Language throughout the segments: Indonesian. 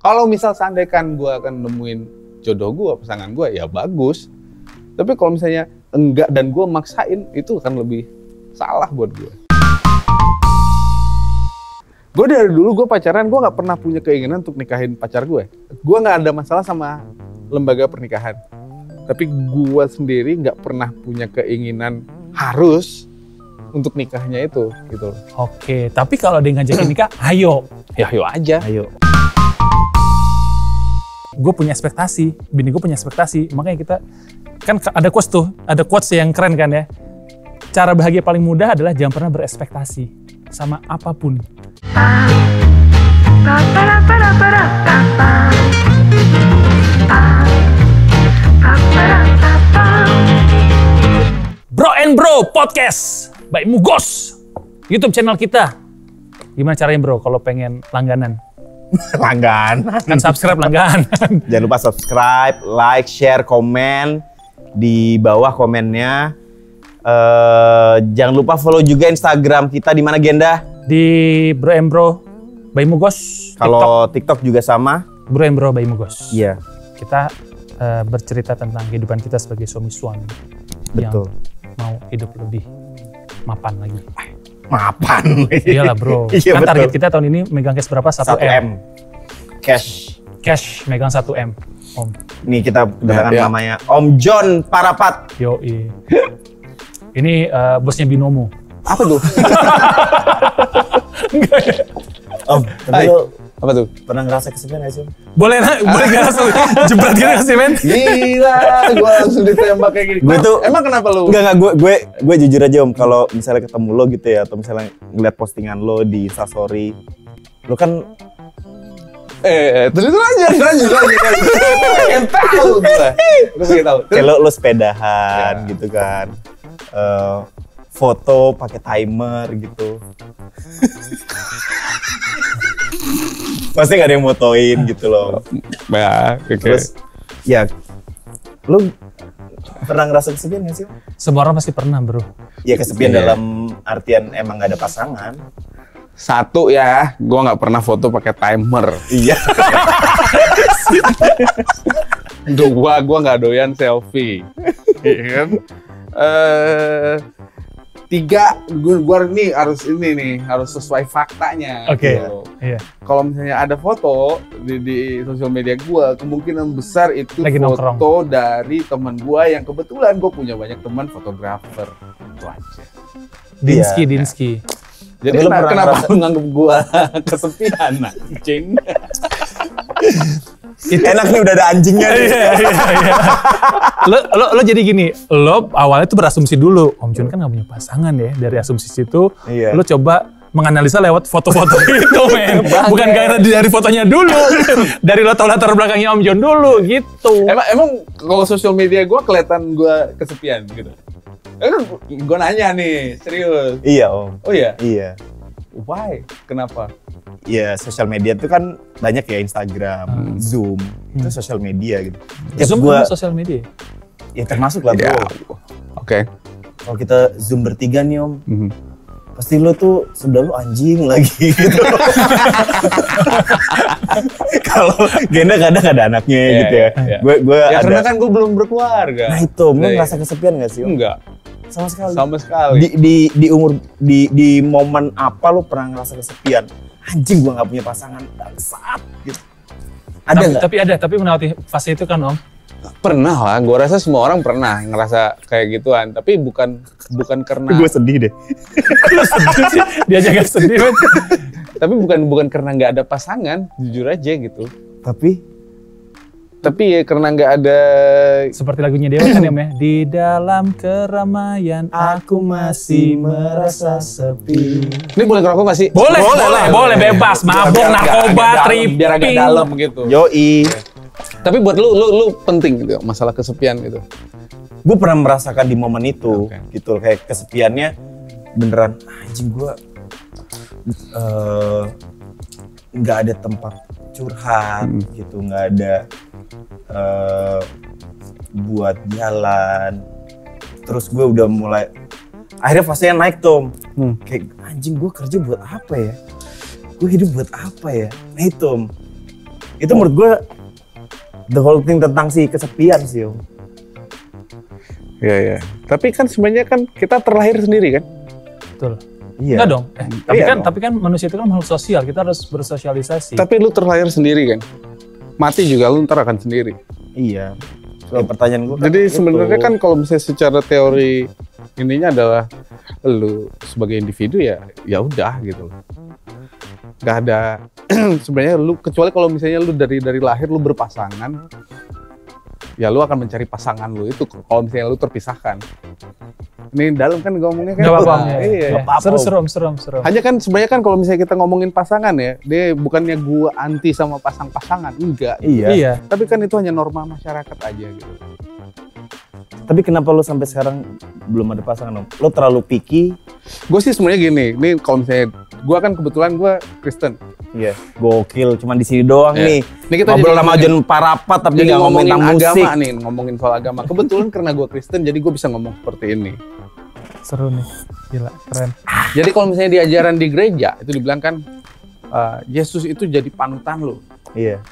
Kalau misal seandainya gue akan nemuin jodoh gue, pasangan gue, ya bagus. Tapi kalau misalnya enggak dan gue maksain, itu akan lebih salah buat gue. Gue dari dulu gue pacaran, gue nggak pernah punya keinginan untuk nikahin pacar gue. Gue nggak ada masalah sama lembaga pernikahan. Tapi gue sendiri nggak pernah punya keinginan harus untuk nikahnya itu, gitu. Oke, tapi kalau dia ngajakin nikah, ayo. Ya ayo aja. Ayo. Gue punya ekspektasi, bini gue punya ekspektasi, makanya kita kan ada quotes yang keren kan ya. Cara bahagia paling mudah adalah jangan pernah berekspektasi sama apapun. Bro and Bro Podcast by Mugos, YouTube channel kita. Gimana caranya bro kalau pengen langganan? Langganan. Kan subscribe langganan. Jangan lupa subscribe, like, share, komen di bawah komennya. Jangan lupa follow juga Instagram kita di mana Genda? Di Bro and Bro by Mugos. Kalau TikTok juga sama. Bro and Bro by Mugos. Iya. Kita bercerita tentang kehidupan kita sebagai suami-suami. Betul. Yang mau hidup lebih mapan lagi. Mapan. Iyalah bro. Iya, kan betul. target kita tahun ini megang cash berapa? 1M. Cash. Cash megang 1M. Om. Nih kita kedatangan Ya. namanya Om John Parapat. Yoi. Ini bosnya Binomo. Apa tuh? Om, tapi Hai. lo Apa tuh? pernah ngerasa kesepian gak sih? Om? Boleh gak langsung jebret gitu gak sih men? Gila, gue langsung ditembak kayak gini. Gue tuh- emang kenapa lu? Enggak, gue jujur aja Om, kalau misalnya ketemu lo gitu ya, atau misalnya ngeliat postingan lo di Instastory, lo kan Terus itu lanjut. Pengen tahu gue. Gue pengen tahu. kayak lo sepedahan gitu kan, foto pakai timer gitu. Pasti gak ada yang motoin gitu loh. Ya, oke. Terus ya, lo pernah ngerasa kesepian gak sih Om? Semua orang pasti pernah bro. Ya kesepian Iya. dalam artian emang gak ada pasangan. Satu ya, gue nggak pernah foto pakai timer. Iya. Dua, gue nggak doyan selfie. Iya kan? Tiga, gue nih harus sesuai faktanya. Oke. Gitu. Iya. Kalau misalnya ada foto di sosial media gue, kemungkinan besar itu Lagi foto nongkrong. dari teman gue yang kebetulan gue punya banyak teman fotografer. Itu aja. Dinski. Jadi Tapi lu pernah kenapa ngerasa- lu nganggep gue kesepian, anjing? Enak nih udah ada anjingnya nih. Iya. Lo jadi gini, lo awalnya tuh berasumsi dulu, Om Jun kan gak punya pasangan ya. Dari asumsi situ, Iya. lo coba menganalisa lewat foto-foto itu men. Bukan karena dari fotonya dulu. Dari lo tau latar belakangnya Om Jun dulu gitu. Emang kalau sosial media gue kelihatan gue kesepian gitu? Gue nanya nih, serius. Iya Om. Oh iya? Iya. Why? Kenapa? Ya sosial media itu kan banyak ya, Instagram, Zoom, itu sosial media gitu. Zoom gua, kan sosial media. ya termasuk lah bro. Ya, oke. Kalau kita Zoom bertiga nih Om, Mhm. pasti lo tuh sebelah lo anjing lagi gitu. Kalau Genda kadang ada anaknya Iya, gitu ya. iya. Gue Ya ada. karena kan gue belum berkeluarga. Nah itu, lo Iya. ngerasa kesepian gak sih Om? Enggak, Sama sekali. sama sekali. Di umur di momen apa lo pernah ngerasa kesepian? Anjing gue nggak punya pasangan, bangsat gitu. Ada nggak? Tapi melewati fase itu kan Om. Pernah lah, gue rasa semua orang pernah ngerasa kayak gituan. Tapi bukan karena... Gue sedih deh. Dia aja gak sedih men. Tapi bukan karena nggak ada pasangan, jujur aja gitu. Tapi ya karena nggak ada... Seperti lagunya Dewa kan ya Om ya. Di dalam keramaian aku masih merasa sepi. Ini boleh ngerokok nggak sih? Boleh bebas. Mabuk, Biar narkoba, agak tripping. biar agak dalam gitu. yoi. Tapi buat lu penting gitu, masalah kesepian gitu. Gue pernah merasakan di momen itu, Oke. gitu kayak kesepiannya beneran anjing gue nggak ada tempat curhat gitu, nggak ada buat jalan. Terus gue udah mulai akhirnya fasenya naik Tom, kayak anjing gue kerja buat apa ya? Gue hidup buat apa ya? Nah itu Tom. Itu menurut gue the whole thing tentang si kesepian sih, Om. Iya. Tapi kan sebenarnya kan kita terlahir sendiri kan? Betul. Iya. Enggak dong. Iya dong. Tapi kan manusia itu kan makhluk sosial, kita harus bersosialisasi. Tapi lu terlahir sendiri kan? Mati juga lu ntar akan sendiri. Iya. So, pertanyaan gue Jadi sebenarnya kan kalau misalnya secara teori ininya adalah lu sebagai individu ya udah gitu loh. Gak ada sebenarnya lu, kecuali kalau misalnya lu dari lahir lu berpasangan, ya lu akan mencari pasangan lu itu kalau misalnya lu terpisahkan. Ini dalam kan ngomongnya kan. Gak apa-apa. Iya. Seru. Hanya kan sebenarnya kan kalau misalnya kita ngomongin pasangan ya, dia bukannya gua anti sama pasangan, enggak. Iya. Tapi kan itu hanya norma masyarakat aja gitu. Tapi kenapa lu sampai sekarang belum ada pasangan, Om? Lu terlalu picky. Gue sih sebenarnya gini, ini kalau misalnya gua kan kebetulan gua Kristen. Iya. Gokil, cuman di sini doang nih. Ini kita Ngobrol jadi sama John Parapat tapi jadi nggak ngomongin tentang musik. agama nih, ngomongin soal agama. Kebetulan karena gua Kristen jadi gue bisa ngomong seperti ini. Seru nih, gila, keren. Jadi kalau misalnya di ajaran di gereja itu dibilang kan Yesus itu jadi panutan lo. Iya.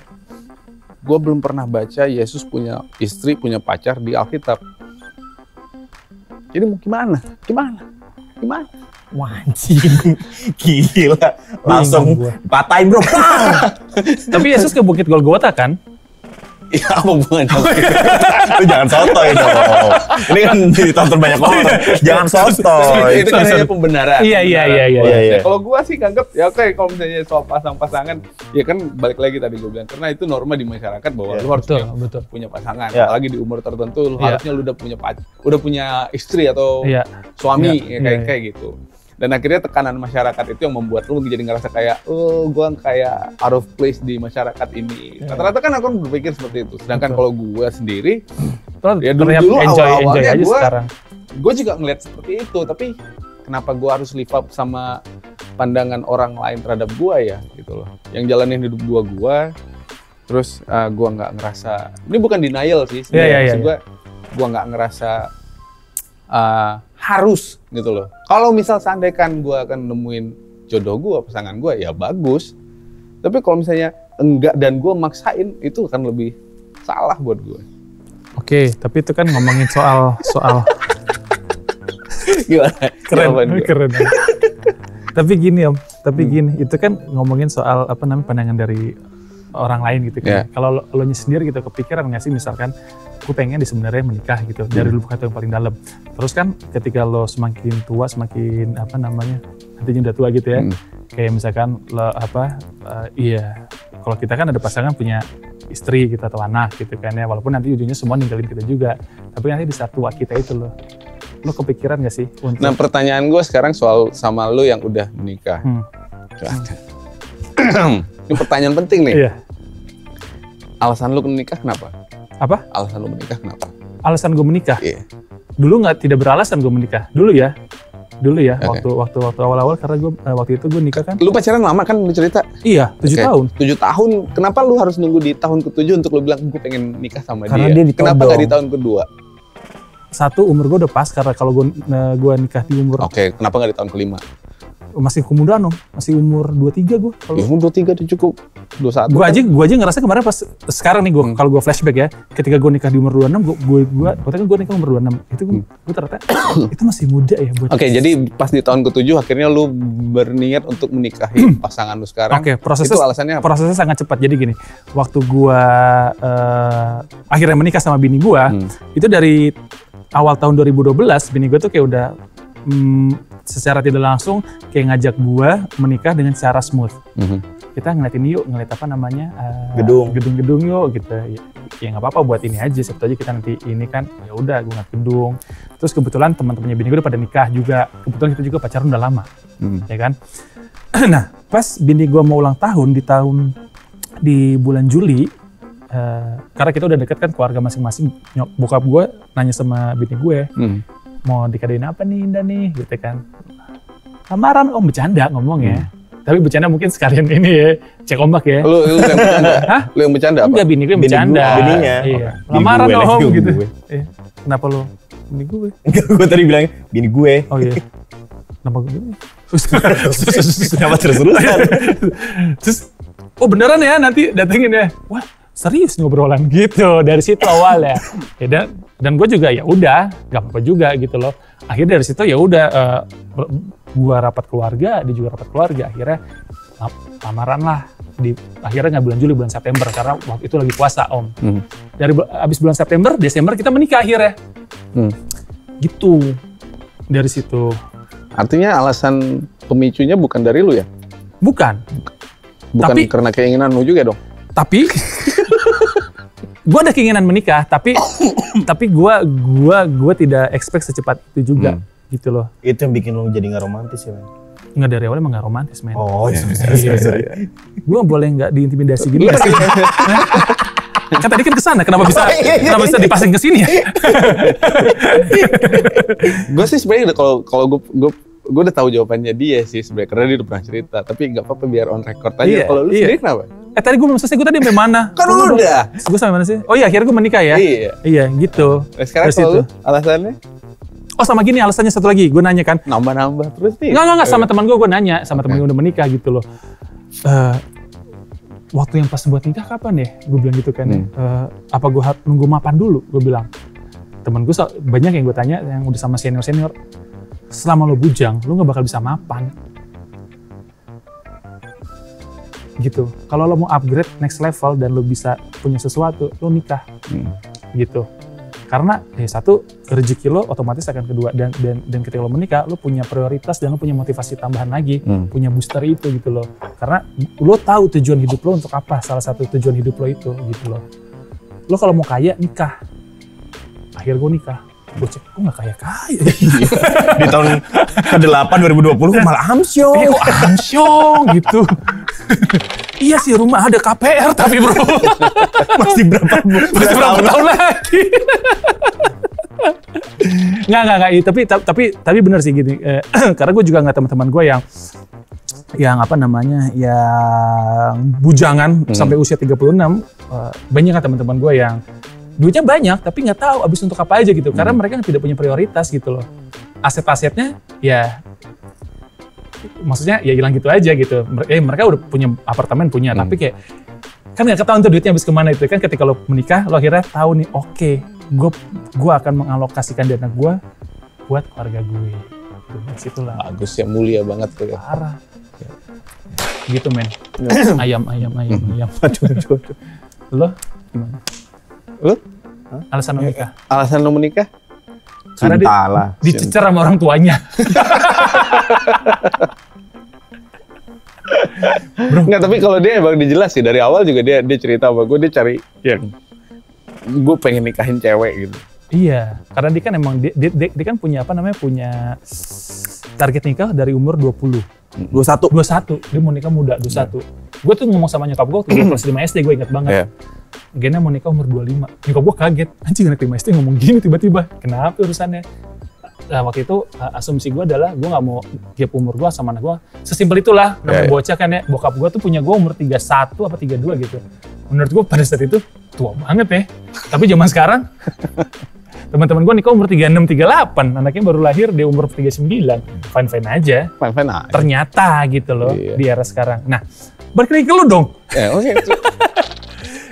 Gue belum pernah baca Yesus punya istri, punya pacar di Alkitab. Jadi mau gimana? Wah, anjing. Gila. Langsung gua. patahin, bro. Tapi Yesus ke Bukit Golgota kan? Ya apa hubungannya? Lu jangan sotoy dong. Ini kan ditonton banyak orang. Jangan sotoy. Itu kan hanya pembenaran. Iya. Kalau gue sih nganggep ya oke, kalau misalnya soal pasangan, ya kan balik lagi tadi gue bilang, karena itu norma di masyarakat bahwa lu harus Betul. punya pasangan. Ya. Apalagi di umur tertentu lu Iya. harusnya lu udah punya istri atau Iya. suami Iya. kayak gitu. Dan akhirnya tekanan masyarakat itu yang membuat lu jadi ngerasa kayak, oh gue kayak out of place di masyarakat ini. Rata-rata kan aku berpikir seperti itu. Sedangkan kalau gue sendiri, ya Terlihat dulu enjoy awal-awalnya aja sekarang. gue juga ngeliat seperti itu. Tapi kenapa gue harus live up sama pandangan orang lain terhadap gue ya gitu loh. Yang jalanin hidup gue, terus gue nggak ngerasa, ini bukan denial sih sebenarnya. Iya. Gue nggak ngerasa harus gitu loh. Kalau misal seandainya kan gue akan nemuin jodoh gue, pasangan gue, ya bagus. Tapi kalau misalnya enggak dan gue maksain, itu akan lebih salah buat gue. Oke, tapi itu kan ngomongin soal Gimana? keren. Tapi gini Om, itu kan ngomongin soal pandangan dari orang lain gitu kan. Yeah. Kalau lo sendiri gitu kepikiran nggak sih misalkan gue pengen sebenarnya menikah gitu dari lubuk hati yang paling dalam. Terus kan ketika lo semakin tua, semakin nantinya udah tua gitu ya. Kayak misalkan lo kalau kita kan ada pasangan punya istri kita atau anak gitu kan ya. Walaupun nanti ujungnya semua ninggalin kita juga. Tapi nanti di saat tua kita itu lo kepikiran nggak sih untuk... Nah pertanyaan gue sekarang soal sama lu yang udah menikah. Ini pertanyaan penting nih. Iya. Alasan lu menikah kenapa? Apa? Alasan lu menikah kenapa? Alasan gue menikah? Iya. Dulu tidak beralasan gue menikah. Dulu ya. Okay. Waktu awal-awal karena gue waktu itu gue nikah kan. Lu pacaran lama kan lu cerita? Iya, 7 tahun. 7 tahun. Kenapa lu harus nunggu di tahun ke-7 untuk lu bilang gue pengen nikah sama Karena dia? dia ditodong. Kenapa gak di tahun kedua? Satu, umur gue udah pas karena kalau gue nikah di umur Oke, kenapa gak di tahun kelima? masih kemudaan Om, masih umur 23 gue. Ya umur 23 udah cukup. 21. Gue aja ngerasa kemarin pas sekarang nih gue kalau gue flashback ya, ketika gue nikah di umur 26, gue nikah umur 26. Itu gue ternyata itu masih muda ya buat. Oke, jadi pas di tahun ke-7 akhirnya lu berniat untuk menikahi pasangan lu sekarang. Oke, itu alasannya apa? Prosesnya sangat cepat. Jadi gini, waktu gue akhirnya menikah sama bini gue, itu dari awal tahun 2012 bini gue tuh kayak udah secara tidak langsung kayak ngajak gue menikah dengan secara smooth. Kita ngeliatin yuk, ngeliat apa namanya gedung-gedung yuk gitu. Ya nggak apa-apa buat ini aja, sebetulnya kita nanti ini kan ya udah gue ngeliat gedung. Terus kebetulan teman-temannya bini gue udah pada nikah juga. Kebetulan kita juga pacaran udah lama, ya kan. Nah pas bini gue mau ulang tahun di bulan Juli, karena kita udah deket kan keluarga masing-masing. Bokap gue nanya sama bini gue. Mau dikadein apa nih Indah nih gitu kan. Lamaran Om, bercanda ngomongnya. Tapi bercanda mungkin sekalian ini ya, cek ombak ya. Lu yang bercanda? Hah? Lu yang bercanda apa? Enggak, bini gue yang bercanda. Bininya? Iya. Bini Lamaran gue, Om bini gitu. gue. Iya. Kenapa lu? Bini gue. Enggak, gue tadi bilang bini gue. Oh iya. Kenapa gue? Kenapa terus-terusan? Terus oh beneran ya nanti datengin ya. Wah serius ngobrolan gitu dari situ awalnya. Ya, dan gue juga ya udah gak apa-apa juga gitu loh. Akhirnya dari situ ya udah gue rapat keluarga, dia juga rapat keluarga. Akhirnya lamaran lah. Akhirnya nggak bulan Juli, bulan September karena waktu itu lagi puasa Om. Dari abis bulan September, Desember kita menikah akhirnya. Gitu dari situ. Artinya alasan pemicunya bukan dari lu ya? Bukan tapi, karena keinginan lu juga dong? Tapi gue ada keinginan menikah, tapi gue tidak expect secepat itu juga, gitu loh. Itu yang bikin lo jadi nggak romantis ya, men? Nggak, dari awalnya emang nggak romantis, men. Oh, sorry. Gue boleh nggak diintimidasi gini nggak sih? Kan tadi kan kesana, kenapa bisa dipasang ke sini ya? Gue sih sebenarnya kalau gue udah tahu jawabannya dia sih sebenarnya, karena dia udah pernah cerita. Tapi nggak apa-apa, biar on record aja. Kalau lu sendiri kenapa? Tadi gue belum selesai, gue tadi sampai mana? Kan udah. Gue sampai mana sih? Oh iya, akhirnya gue menikah ya? Iya, gitu. Nah, sekarang kalau alasannya? Oh sama gini alasannya satu lagi, gue nanya kan. Nambah-nambah terus nih? Nggak, sama teman gue nanya. Sama teman gue udah menikah gitu loh. Waktu yang pas buat nikah kapan ya? Gue bilang gitu kan. Apa gue harus nunggu mapan dulu? Gue bilang. Temen gue banyak yang gue tanya, yang udah sama senior-senior. Selama lo bujang, lo gak bakal bisa mapan. Gitu. Kalau lo mau upgrade next level dan lo bisa punya sesuatu, lo nikah. Gitu. Karena satu, rezeki lo otomatis akan kedua, dan ketika lo menikah lo punya prioritas dan lo punya motivasi tambahan lagi, punya booster itu gitu loh. Karena lo tahu tujuan hidup lo untuk apa, salah satu tujuan hidup lo itu gitu loh. Lo kalau mau kaya nikah. Akhirnya gue nikah. Gue cek, gue gak kaya-kaya. Di tahun ke-8 2020 malah amsyong. Kok amsyong gitu. Iya sih, rumah ada KPR tapi bro. Masih berapa tahun lagi. Nggak, tapi bener sih gini. Karena gue juga nggak teman-teman gue yang apa namanya, yang bujangan sampai usia 36. Banyak kan teman-teman gue yang duitnya banyak tapi nggak tahu abis untuk apa aja gitu. Karena mereka tidak punya prioritas gitu loh. Aset-asetnya ya maksudnya ya hilang gitu aja gitu. Mereka udah punya apartemen punya, tapi kayak kan nggak ketahuan tuh duitnya habis kemana itu kan. Ketika lo menikah lo akhirnya tahu nih, oke, gue akan mengalokasikan dana gue buat keluarga gue. Situlah. Bagus ya, mulia banget tuh ya. Parah. Gitu men. Ayam. Aduh. Lo gimana? Lo? Alasan lo menikah? Alasan lo menikah? Karena dicecer sama orang tuanya. Bro. Nggak, tapi kalau dia emang dijelas sih dari awal juga dia cerita sama gue, dia cari yang gue pengen nikahin cewek gitu. Iya, karena dia kan emang dia kan punya apa namanya, punya target nikah dari umur 21. Dia mau nikah muda 21. Gue tuh ngomong sama nyokap gue waktu gue kelas 5 SD, gue ingat banget. Gena mau nikah umur 25. Nyokap gue kaget, anjing anak 5 SD ngomong gini tiba-tiba. Kenapa urusannya? Nah, waktu itu asumsi gue adalah gue gak mau gap umur gue sama anak gue. Sesimpel itulah, namanya bocah kan ya. Bokap gue tuh punya gue umur 31 apa 32 gitu. Menurut gue pada saat itu tua banget ya. Tapi zaman sekarang, teman-teman gue nikah umur 36, 38. Anaknya baru lahir di umur 39. Fine-fine aja. Fine-fine aja. Ternyata gitu loh, di era sekarang. Nah, balik lagi ke lu dong. Oke.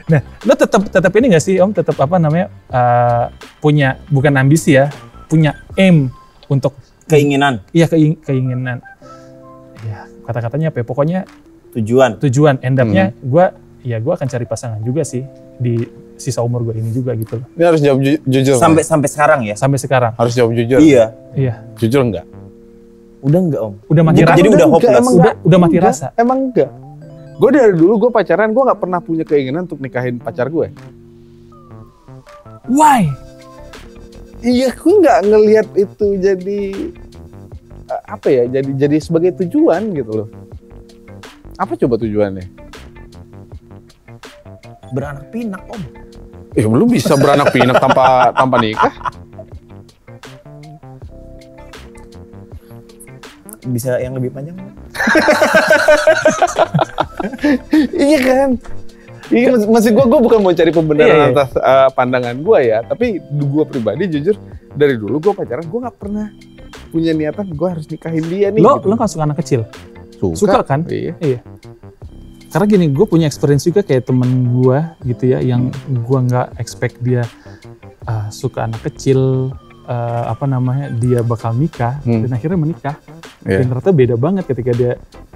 Nah, lo tetap ini nggak sih Om, tetap apa namanya, punya bukan ambisi ya, punya aim untuk keinginan. Iya, keinginan. Ya, kata-katanya apa ya? Pokoknya tujuan end up-nya gue akan cari pasangan juga sih di sisa umur gue ini juga gitu loh. Ini harus jawab jujur. Sampai sekarang ya? Sampai sekarang. Harus jawab jujur. Iya. Jujur enggak? Udah enggak Om? Udah mati rasa. Jadi udah hopeless. Udah mati rasa. Emang enggak? Gue dari dulu gue pacaran, gue nggak pernah punya keinginan untuk nikahin pacar gue. Why? Iya, gue nggak ngelihat itu jadi apa ya? Jadi sebagai tujuan gitu loh. Apa coba tujuannya? Beranak pinak Om. Lu bisa beranak pinak tanpa nikah? Bisa yang lebih panjang? Iya kan? Iya, maksud gue bukan mau cari pembenaran atas pandangan gue ya, tapi gue pribadi jujur dari dulu gue pacaran, gue nggak pernah punya niatan gue harus nikahin dia nih. Lo kan suka anak kecil? Suka kan? Iya. karena gini, gue punya experience juga kayak temen gue gitu ya, yang gue nggak expect dia suka anak kecil, dia bakal nikah dan akhirnya menikah. Dan ternyata beda banget ketika dia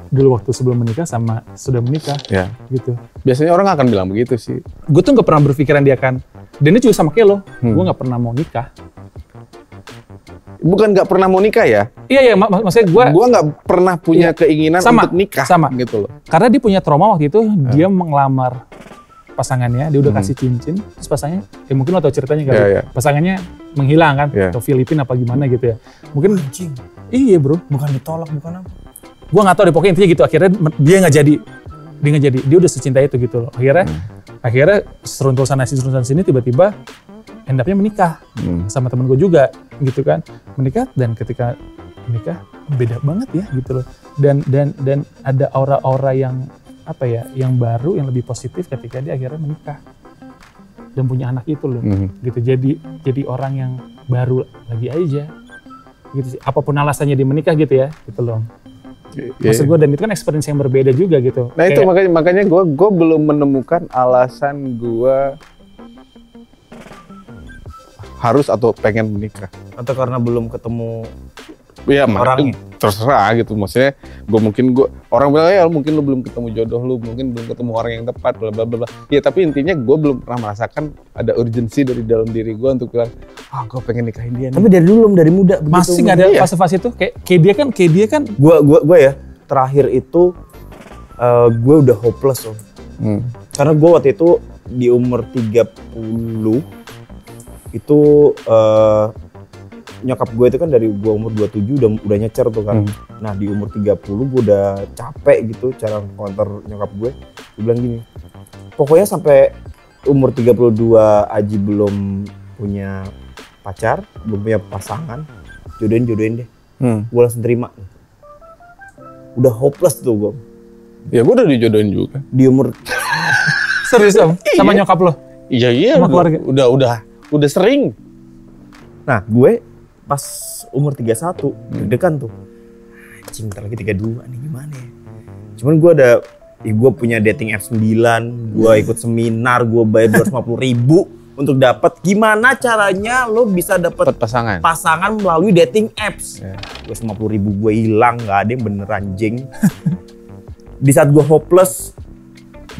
dulu waktu sebelum menikah sama sudah menikah, gitu. Biasanya orang akan bilang begitu sih. Gue tuh nggak pernah berpikiran dia akan, dan ini juga sama kayak lo, gue nggak pernah mau nikah. Bukan nggak pernah mau nikah ya? Iya, maksudnya gue nggak pernah punya keinginan untuk nikah, gitu loh. Karena dia punya trauma waktu itu, dia mengelamar pasangannya, dia udah kasih cincin, terus pasangannya, mungkin lo tau ceritanya kali, pasangannya menghilang kan, atau Filipina apa gimana gitu ya. Mungkin, iya bro. Bukan ditolak, bukan apa. Gue nggak tahu deh, pokoknya intinya gitu, akhirnya dia nggak jadi, dia udah secinta itu gitu loh. Akhirnya seruntul sana sini, tiba-tiba end up-nya menikah sama temen gue juga gitu kan, menikah, dan ketika menikah beda banget ya gitu loh, dan ada aura-aura yang yang baru, yang lebih positif ketika dia akhirnya menikah dan punya anak itu loh, gitu. Jadi orang yang baru lagi aja gitu sih, apapun alasannya dia menikah gitu ya, gitu loh. Maksud gue, dan itu kan experience yang berbeda juga gitu. Nah itu makanya gue belum menemukan alasan gue harus atau pengen menikah. Atau karena belum ketemu orangnya? Terserah gitu. Maksudnya orang bilang ya mungkin lu belum ketemu jodoh lu, mungkin belum ketemu orang yang tepat, bla bla bla. Ya tapi intinya gue belum pernah merasakan ada urgensi dari dalam diri gue untuk bilang, gue pengen nikahin dia nih. Tapi dari dulu, dari muda begitu. Masih nggak ada fase-fase itu? Kayak dia kan. Gue ya terakhir itu gue udah hopeless loh. Karena gue waktu itu di umur 30 itu nyokap gue itu kan dari gue umur 27 udah nyecer tuh kan. Nah di umur 30 gue udah capek gitu cara counter nyokap gue. Gue bilang gini, pokoknya sampai umur 32 Aji belum punya pacar, belum punya pasangan, jodohin deh. Gue langsung terima. Udah hopeless tuh gue. Ya gue udah dijodohin juga. Di umur serius Om? Sama nyokap lo? Iya. Sama keluarga? Udah sering. Nah gue pas umur 31 deg-degan tuh. Anjing bentar lagi 32 nih gimana ya. Cuman gue punya dating app 9, gue ikut seminar, gue bayar 250.000 untuk dapat gimana caranya lo bisa dapat pasangan melalui dating apps. 250.000 gue hilang, nggak ada yang bener anjing. Di saat gue hopeless,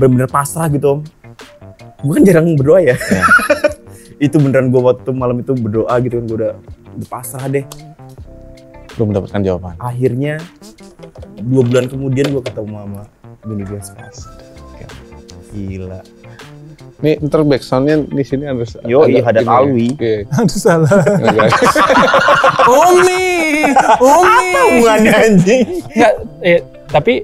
bener-bener pasrah gitu Om. Gue kan jarang berdoa ya. Itu beneran gue waktu malam itu berdoa gitu kan, gue udah pasrah deh. Belum mendapatkan jawaban. Akhirnya 2 bulan kemudian gue ketemu sama bini gue sepas. Gila. Nih ntar backsoundnya di sini harus. Hadat alwi. Aduh salah. Umi. Apa hubungannya anjing? Enggak, tapi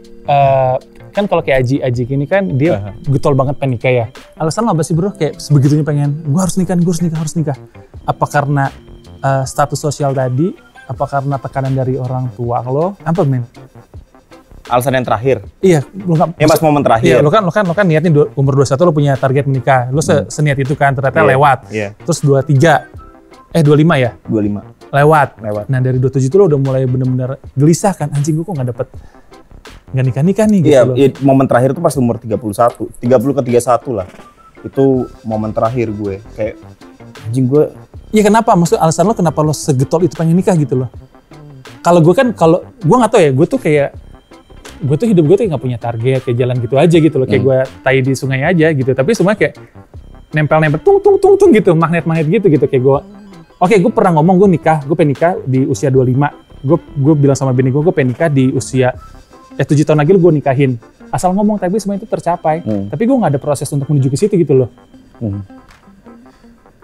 kan kalau kayak Aji gini kan dia getol banget pengen nikah ya. Alasan apa sih bro? Kayak sebegitunya pengen, gue harus nikah. Apa karena status sosial tadi? Apa karena tekanan dari orang tua lo? Apa men? Alasan yang terakhir? Iya, lo kan. Pas momen terakhir. Iya, lo kan niatnya umur 21 lo punya target menikah. Lo seniat itu kan, ternyata lewat. Terus 25 ya? 25. Lewat. Nah dari 27 itu lo udah mulai bener-bener gelisah kan, anjing gue kok nggak nggak nikah nih gitu loh. Iya, momen terakhir itu pas umur 30 ke 31 lah. Itu momen terakhir gue, kayak anjing gue. Iya kenapa? Maksud alasan lo kenapa lo segetol itu pengen nikah gitu loh? Kalau gue nggak tahu ya, gue tuh hidup gue tuh nggak punya target, kayak jalan gitu aja gitu loh, kayak gue tai di sungai aja gitu. Tapi semua kayak nempel tung gitu, magnet gitu kayak gue. Oke, gue pernah ngomong gue pengen nikah di usia 25. Gue bilang sama bini gue pengen nikah di usia 7 tahun lagi gue nikahin. Asal ngomong, tapi semua itu tercapai. Tapi gue nggak ada proses untuk menuju ke situ gitu loh.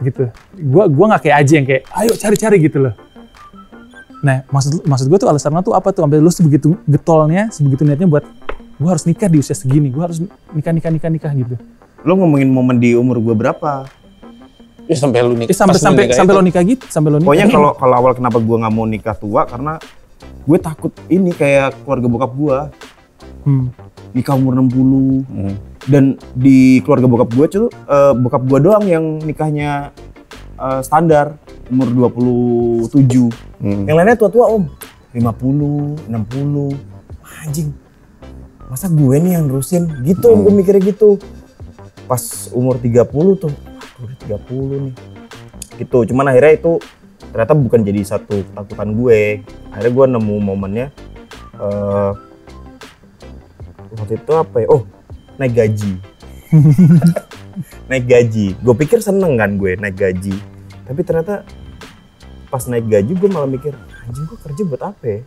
Gitu. Gue nggak kayak Aji yang kayak, ayo cari gitu loh. Nah, maksud gue tuh alasannya tuh apa tuh? Sampai lu sebegitu getolnya, sebegitu niatnya buat gue harus nikah di usia segini, gue harus nikah gitu. Lo ngomongin momen di umur gue berapa? Ya sampai lu nikah. Sampai lo nikah gitu, sampai lo nikah. Pokoknya kalau awal kenapa gue nggak mau nikah tua karena gue takut ini kayak keluarga bokap gue. Nikah umur 60. Dan di keluarga bokap gue tuh bokap gue doang yang nikahnya standar umur 27. Yang lainnya tua-tua Om. 50, 60. Anjing. masa gue nih yang nerusin gitu. Gue mikirnya gitu pas umur 30 tuh, udah 30 nih gitu. Cuman akhirnya itu ternyata bukan jadi satu ketakutan gue. Akhirnya gue nemu momennya waktu itu apa ya, naik gaji. Naik gaji, gue pikir seneng kan gue naik gaji, tapi ternyata pas naik gaji gue malah mikir, anjing gue kerja buat apa ya?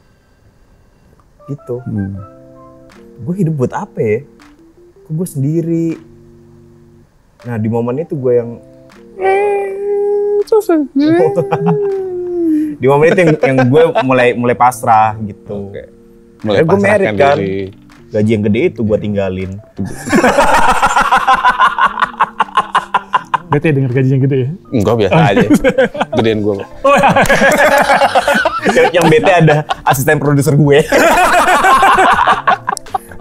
Gitu. Gue hidup buat apa ya? Kok gue sendiri? Nah di momen itu gue yang di momen itu yang gue mulai pasrah gitu. Oke. Mulai gue merit kan, diri. gaji yang gede itu gue tinggalin. Bete denger gajinya gede ya? Enggak, biasa aja. Gedean gue. Yang bete ada asisten produser gue.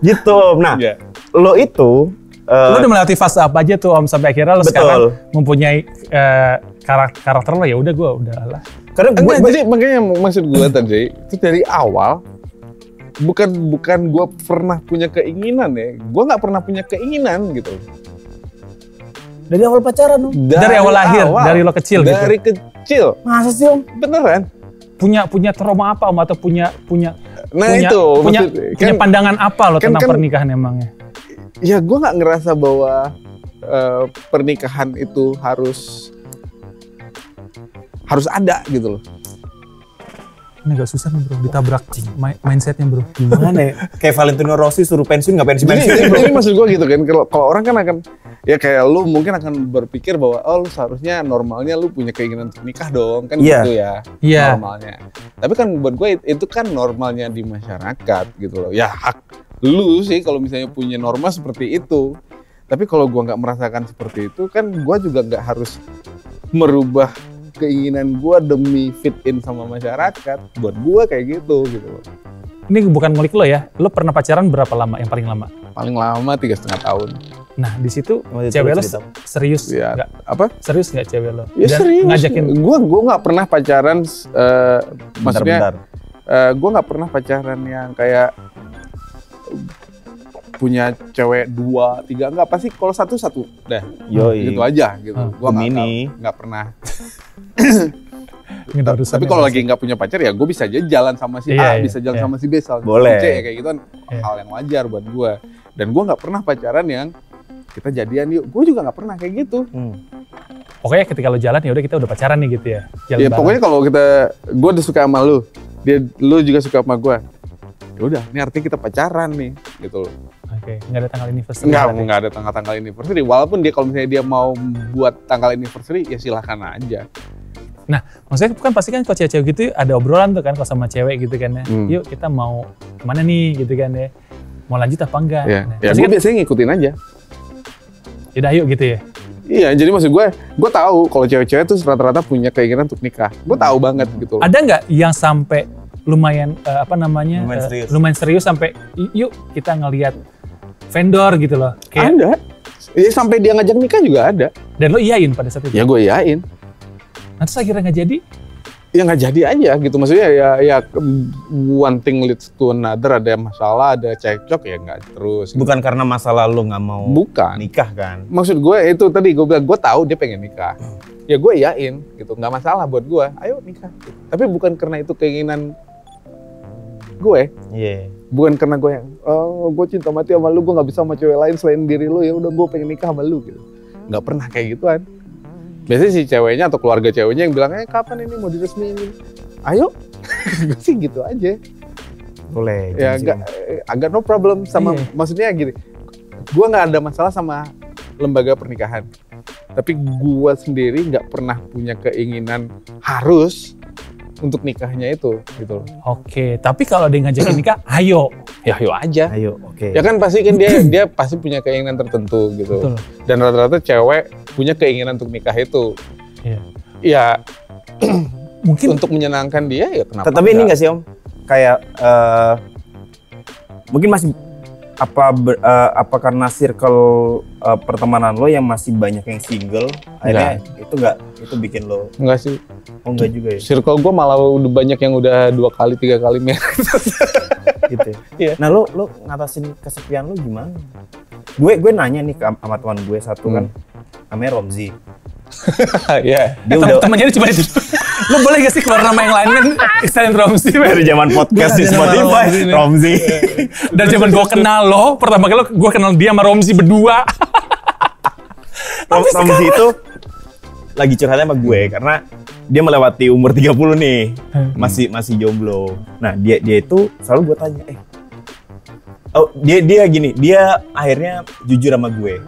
Gitu. Nah, lo itu lo udah melewati fase apa aja tuh Om sampai akhirnya lo sekarang mempunyai karakter lo, ya udah gue udah lah. Karena jadi makanya maksud gue tadi itu dari awal bukan gue pernah punya keinginan ya. Gue nggak pernah punya keinginan gitu. Dari awal pacaran lo? Dari awal lahir, dari lo kecil gitu? Dari kecil. Masa sih Om? Beneran. Punya trauma apa Om? Atau punya kan, pandangan apa lo tentang pernikahan emangnya? Ya gue nggak ngerasa bahwa pernikahan itu harus ada gitu loh. Ini agak susah nih bro, ditabrak mindsetnya bro. Gimana ya? Kayak Valentino Rossi suruh pensiun nggak pensiun. Jadi maksud gue gitu kan, kalau orang kan akan, ya kayak lu mungkin akan berpikir bahwa lu seharusnya normalnya lu punya keinginan untuk nikah dong, kan gitu ya normalnya. Tapi kan buat gue itu kan normalnya di masyarakat gitu loh. Ya hak lu sih kalau misalnya punya norma seperti itu. Tapi kalau gue nggak merasakan seperti itu kan gue juga nggak harus merubah keinginan gue demi fit in sama masyarakat. Buat gue kayak gitu loh. Ini bukan ngulik lo ya, lo pernah pacaran berapa lama yang paling lama? Paling lama 3,5 tahun. Nah di situ cewek lo serius nggak? Apa? Serius nggak cewek lo? Ya dan serius. Ngajakin? Gue nggak pernah pacaran, maksudnya gue nggak pernah pacaran yang kayak punya cewek 2, 3, enggak, pasti kalau satu dah. Gitu aja gitu. Gue nggak pernah. Tapi kalau lagi nggak punya pacar ya gue bisa aja jalan sama si A, bisa jalan sama si B, boleh. Si C, kayak gitu kan hal yang wajar buat gue. Dan gue nggak pernah pacaran yang kita jadian yuk. Gue juga nggak pernah kayak gitu. Pokoknya ketika lo jalan ya udah kita udah pacaran nih gitu ya. Ya pokoknya kalau gue udah suka sama lu, lu juga suka sama gue. Ya udah, ini artinya kita pacaran nih, gitu loh. Oke, nggak ada tanggal anniversary. Nggak ada tanggal anniversary. Walaupun kalau misalnya dia mau buat tanggal anniversary, ya silahkan aja. Nah, maksudnya kan pasti kan kalau cewek-cewek gitu ada obrolan tuh kan kalau sama cewek gitu kan ya. Yuk kita mau kemana nih gitu kan ya. Mau lanjut apa enggak? Ya, ya gue biasanya ngikutin aja. Yaudah yuk gitu ya. Iya, jadi maksud gue tahu kalau cewek-cewek tuh rata-rata punya keinginan untuk nikah. Gue tahu banget gitu loh. Ada nggak yang sampai lumayan lumayan serius sampai yuk kita ngelihat vendor gitu loh? Kayak, ada. Ya, sampai dia ngajak nikah juga ada. Dan lo iyain pada saat itu? Ya gue iyain. Nah, terus akhirnya nggak jadi? Ya nggak jadi aja gitu, maksudnya ya one thing leads to another, ada masalah, ada cekcok ya nggak terus. Bukan karena masalah lo nggak mau nikah kan? Maksud gue itu tadi gue bilang gue tahu dia pengen nikah, ya gue iyain gitu, nggak masalah buat gue, ayo nikah. Tapi bukan karena itu keinginan gue, bukan karena gue yang gue cinta mati sama lu, gue nggak bisa sama cewek lain selain diri lu, ya udah gue pengen nikah sama lu gitu. Nggak pernah kayak gituan. Biasanya si ceweknya atau keluarga ceweknya yang bilang, kapan ini mau diresmiin? Ayo, gue sih gitu aja. Boleh. Ya agak no problem sama, maksudnya gini, gue nggak ada masalah sama lembaga pernikahan. Tapi gue sendiri nggak pernah punya keinginan harus untuk nikahnya itu, gitu loh. Oke, tapi kalau dia ngajakin nikah, ayo. Ya ayo aja. Ayo, oke. Ya kan pasti kan dia pasti punya keinginan tertentu gitu. Betul. Dan rata-rata cewek punya keinginan untuk nikah itu. Iya. Ya mungkin untuk menyenangkan dia ya kenapa? Tapi ini nggak sih Om? Kayak mungkin masih apa karena circle pertemanan lo yang masih banyak yang single, akhirnya itu bikin lo? Enggak sih. Oh enggak juga ya? Circle gue malah udah banyak yang udah 2 kali 3 kali married. gitu ya. Iya. Nah lo ngatasin kesepian lo gimana? Gue nanya nih sama teman gue satu kan, namanya Romzi. Iya. Dia udah Temennya cuma itu. Lu boleh gak sih keluar nama yang lain kan? Selain Romzi. dari zaman podcast di Spotify, Romzi. Dari zaman gue kenal lo, pertama kali gue kenal dia sama Romzi berdua. Romzi itu lagi curhatnya sama gue karena dia melewati umur 30 nih, masih jomblo. Nah dia itu selalu gue tanya, dia gini, dia akhirnya jujur sama gue.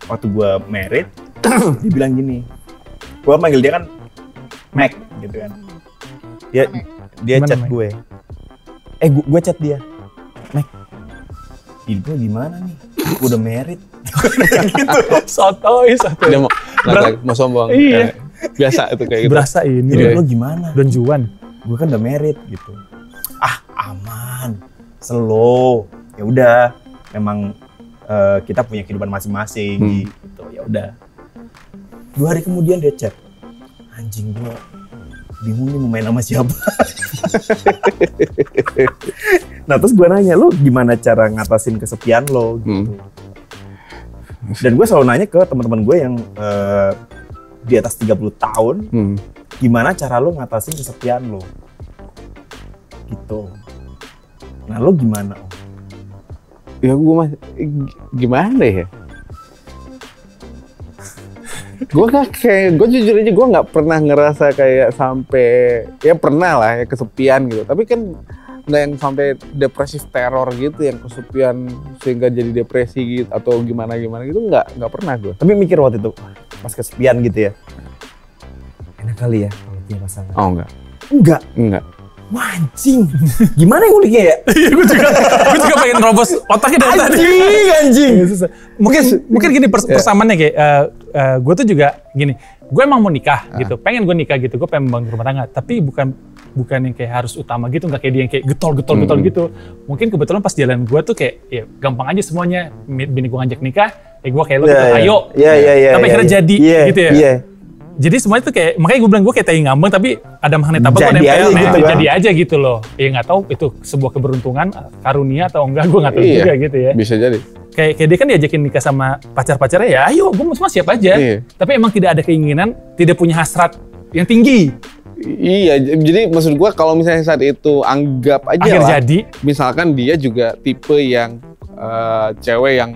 Waktu gue married, dia bilang gini, gue manggil dia kan Mac gitu kan. Dia Gimana, chat Mac? gue, gue chat dia, Mac, hidup lo gimana nih? Gue udah married. Gitu. Sotoy. Dia mau sombong. Iya. Biasa itu kayak gitu. Berasa ini. Hidup lo gimana? Don Juan. Gue kan udah married gitu. Aman, slow. Ya udah, memang kita punya kehidupan masing-masing gitu. Ya udah. 2 hari kemudian dia chat, anjing gue bingung nih mau main sama siapa. Nah terus gue nanya, lo gimana cara ngatasin kesepian lo gitu. Dan gue selalu nanya ke teman-teman gue yang di atas 30 tahun, gimana cara lo ngatasin kesepian lo gitu. Nah lo gimana? Ya gue gimana ya? Gue jujur aja gue nggak pernah ngerasa kayak sampai, ya pernah lah ya kesepian gitu. Tapi kan nggak yang sampai depresif teror gitu, yang kesepian sehingga jadi depresi gitu atau gimana gitu, nggak pernah gue. Tapi mikir waktu itu pas kesepian gitu ya, enak kali ya kalau punya pasangan. Oh enggak. Wah anjing, gimana nguliknya ya? Iya, gue juga pengen robos otaknya dari tadi. Anjing. Mungkin gini persamaannya kayak gue tuh juga gini, gue emang mau nikah gitu, pengen gue nikah gitu, gue pengen membangun rumah tangga, tapi bukan yang kayak harus utama gitu, nggak kayak dia yang kayak getol gitu. Mungkin kebetulan pas jalan gue tuh kayak ya gampang aja semuanya, bini gue ngajak nikah, gue kayak lo gitu, ayo, tapi akhirnya jadi gitu ya. Jadi semuanya tuh kayak, makanya gue bilang gue kayak tai ngambang, tapi ada magnet apa gue nempel, jadi aja gitu loh. Ya nggak tahu itu sebuah keberuntungan, karunia atau enggak, gue nggak tahu juga gitu ya. Bisa jadi. Kayak dia kan diajakin nikah sama pacar-pacarnya, ya ayo gue semua siap aja. Iya. Tapi emang tidak ada keinginan, tidak punya hasrat yang tinggi. Iya, jadi maksud gue kalau misalnya saat itu anggap aja Akhir lah, jadi. misalkan dia juga tipe yang cewek yang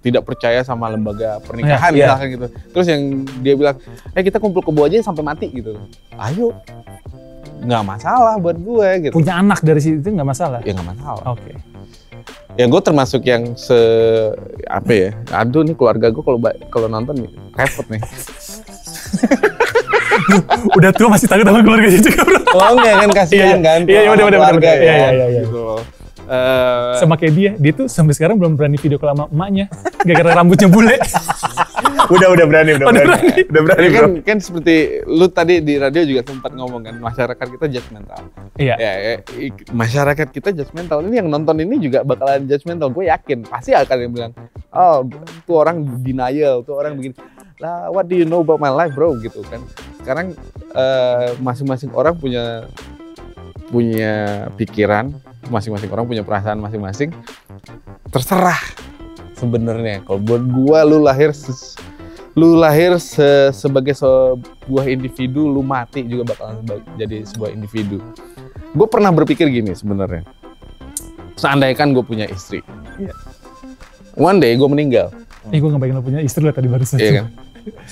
tidak percaya sama lembaga pernikahan misalkan gitu. Terus yang dia bilang, kita kumpul kebo aja sampai mati gitu. Ayo, nggak masalah buat gue gitu. Punya anak dari situ nggak masalah? Ya nggak masalah. Oke. Ya gue termasuk yang aduh nih keluarga gue kalau nonton nih, repot nih. Udah tua masih takut sama keluarganya juga bro. Oh enggak kan, kasihan kan. Iya, bener. Iya. Gitu loh. Sama kayak dia tuh sampai sekarang belum berani video call sama emaknya gara-gara rambutnya bule. udah berani Kan seperti lu tadi di radio juga sempat ngomong kan, masyarakat kita judgmental. Iya. Masyarakat kita judgmental. Ini yang nonton ini juga bakalan judgmental. Gue yakin pasti akan yang bilang, oh tuh orang denial, tuh orang begini. Lah, what do you know about my life bro gitu kan. Sekarang masing-masing orang punya pikiran, masing-masing orang punya perasaan masing-masing. Terserah sebenarnya. Kalau buat gua, lu lahir sebagai sebuah individu, lu mati juga bakalan jadi sebuah individu. Gue pernah berpikir gini sebenarnya. Seandainya gue punya istri, one day gue meninggal. Gue nggak pengen lo punya istri lah tadi barusan. Iya kan?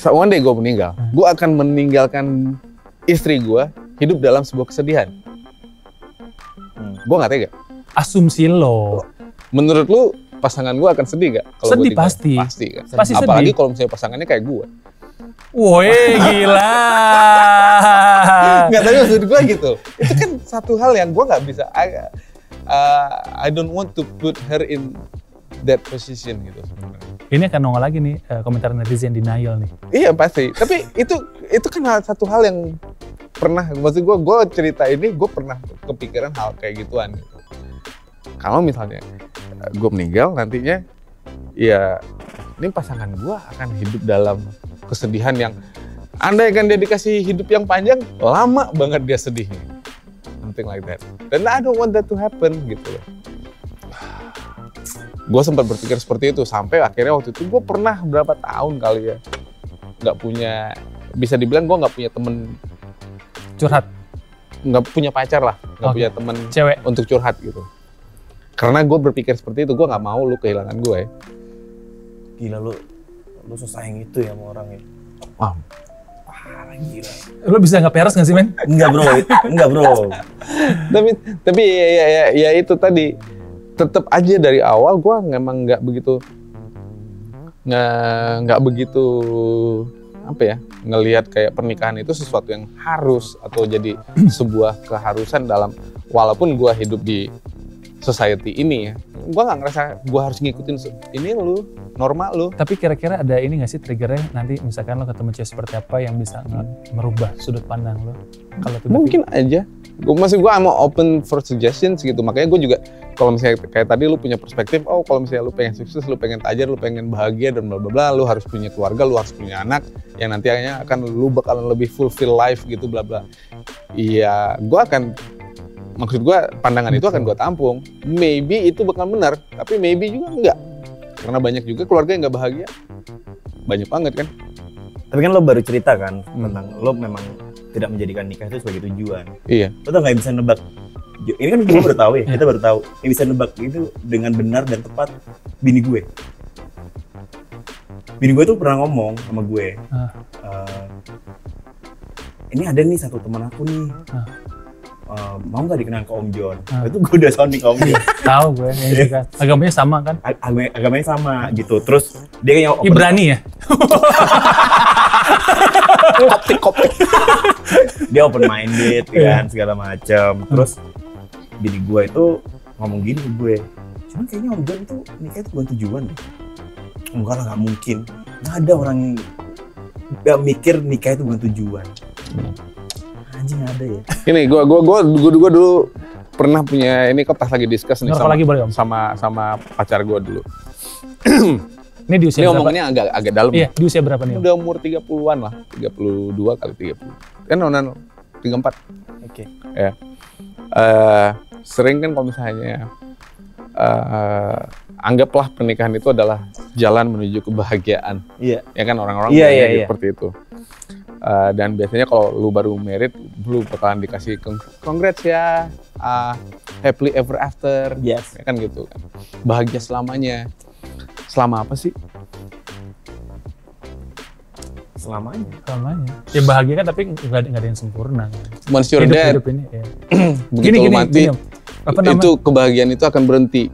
One day gue meninggal, gue akan meninggalkan istri gue hidup dalam sebuah kesedihan. Gue nggak tega. Asumsi lo. Menurut lu pasangan gue akan sedih gak? Sedih pasti. Pasti kan. Pasti apalagi sedih. kalau misalnya pasangannya kayak gue. Woi gila. Nggak, tapi maksud gue gitu. Itu kan satu hal yang gue nggak bisa. I don't want to put her in that position gitu sebenarnya. Ini akan nongol lagi nih komentar netizen denial nih. Iya pasti. Tapi itu kan satu hal yang pernah, maksud gue cerita ini gue pernah kepikiran hal kayak gituan gitu. Kalau misalnya gue meninggal nantinya, ya ini pasangan gue akan hidup dalam kesedihan yang, andai kan dia dikasih hidup yang panjang, lama banget dia sedihnya. Something like that. Dan I don't want that to happen gitu loh. Gue sempat berpikir seperti itu sampai akhirnya waktu itu gue pernah berapa tahun kali ya nggak punya, bisa dibilang gue nggak punya temen Curhat. nggak punya pacar lah, nggak punya temen Cewek. untuk curhat gitu. Karena gue berpikir seperti itu, gue nggak mau lu kehilangan gue. Gila lu sesayang itu ya sama orang ya. Wah, Parah gila. Lo bisa nggak peres nggak sih, men? Enggak bro. tapi ya itu tadi, tetap aja dari awal gue memang nggak begitu apa ya, ngelihat kayak pernikahan itu sesuatu yang harus atau jadi sebuah keharusan dalam, walaupun gue hidup di society ini ya, gue nggak ngerasa gue harus ngikutin ini lu, normal lu. Tapi kira-kira ada ini nggak sih triggernya nanti misalkan lo ketemu cewek seperti apa yang bisa merubah sudut pandang lo? Kalau Mungkin aja. Gue mau open for suggestions gitu. Makanya gue juga kalau misalnya kayak tadi lu punya perspektif, oh kalau misalnya lu pengen sukses, lu pengen tajir, lu pengen bahagia dan bla bla bla, lu harus punya keluarga, lu harus punya anak yang nantinya akan lu bakalan lebih fulfill life gitu bla bla. Iya, maksud gue pandangan itu akan gue tampung. Maybe itu bakal benar, tapi maybe juga enggak. Karena banyak juga keluarga yang nggak bahagia. Banyak banget kan. Tapi kan lo baru cerita kan tentang lo memang tidak menjadikan nikah itu sebagai tujuan. Iya. Lo tuh nggak bisa nebak. Ini kan gue baru tahu ya, kita baru tahu. Yang bisa nebak itu dengan benar dan tepat bini gue. Bini gue tuh pernah ngomong sama gue. Ini ada nih satu teman aku nih. Mau nggak dikenal ke Om John? Itu gue udah sounding ke Om John. Tahu gue, ya juga. Agamanya sama kan? Agamanya sama gitu. Terus dia kayaknya Ibrani ya? Koptik. Dia open minded kan segala macam. Terus bini gue itu ngomong gini ke gue. Cuman kayaknya Om John itu nikah itu bukan tujuan deh. Enggak lah, nggak mungkin. Nggak ada orang yang nggak mikir nikah itu bukan tujuan. Anjing ada ya. Ini gue dulu pernah punya ini, pas lagi discuss nih sama pacar gue dulu. Ini di usia ini berapa? ngomongnya agak dalam. Iya, di usia berapa nih? Udah umur 30-an lah, 32 kali 30. Kan nonan 34. Oke. Ya. Sering kan kalau misalnya anggaplah pernikahan itu adalah jalan menuju kebahagiaan. Iya. Ya kan orang-orang Iya. seperti itu. Dan biasanya kalau lu baru married, lu bakalan dikasih congrats ya, happily ever after, Yes. ya kan gitu kan. Bahagia selamanya. Selama apa sih? Selamanya. Ya bahagia kan, tapi nggak ada yang sempurna. Once you're dead, Hidup ini, ya. begitu lu mati, Apa namanya? itu kebahagiaan itu akan berhenti.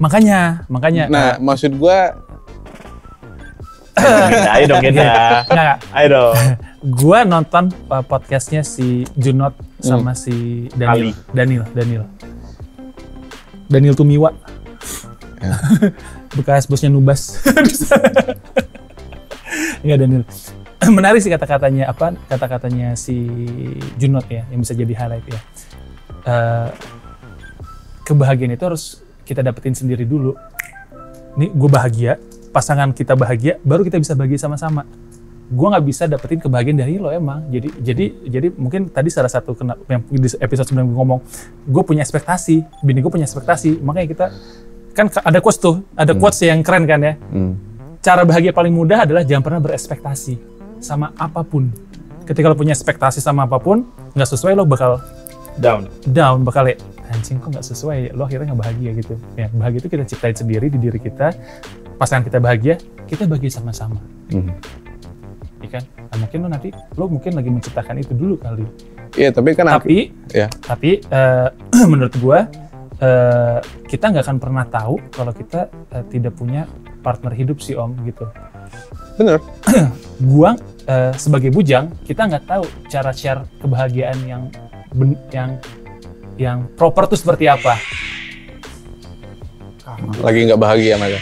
Makanya. Nah, maksud gua, Ayo dong kita. Nggak. Ayo dong. Gua nonton podcastnya si Junot sama si Daniel Tumiwa. Ya. Bekas bosnya Nubas. Enggak, Daniel. Menarik sih kata-katanya si Junot ya, yang bisa jadi highlight ya. Kebahagiaan itu harus kita dapetin sendiri dulu. Nih, gue bahagia, pasangan kita bahagia, baru kita bisa bahagia sama-sama. Gue nggak bisa dapetin kebahagiaan dari lo emang. Jadi mungkin tadi salah satu yang di episode sebelum gue ngomong, gue punya ekspektasi, bini gue punya ekspektasi, makanya kita kan ada quotes tuh, ada quotes yang keren kan ya. Cara bahagia paling mudah adalah jangan pernah berekspektasi sama apapun. Ketika lo punya ekspektasi sama apapun, nggak sesuai, lo bakal down, bakal anjing kok nggak sesuai, lo akhirnya nggak bahagia gitu. Ya, bahagia itu kita ciptain sendiri di diri kita. Pasangan kita bahagia sama-sama. Ya kan? Nah, mungkin lo mungkin lagi menciptakan itu dulu kali. iya tapi kan Tapi menurut gua kita nggak akan pernah tahu kalau kita tidak punya partner hidup sih Om gitu. bener. Gua sebagai bujang, kita nggak tahu cara share kebahagiaan yang proper tuh seperti apa. Lagi nggak bahagia mereka.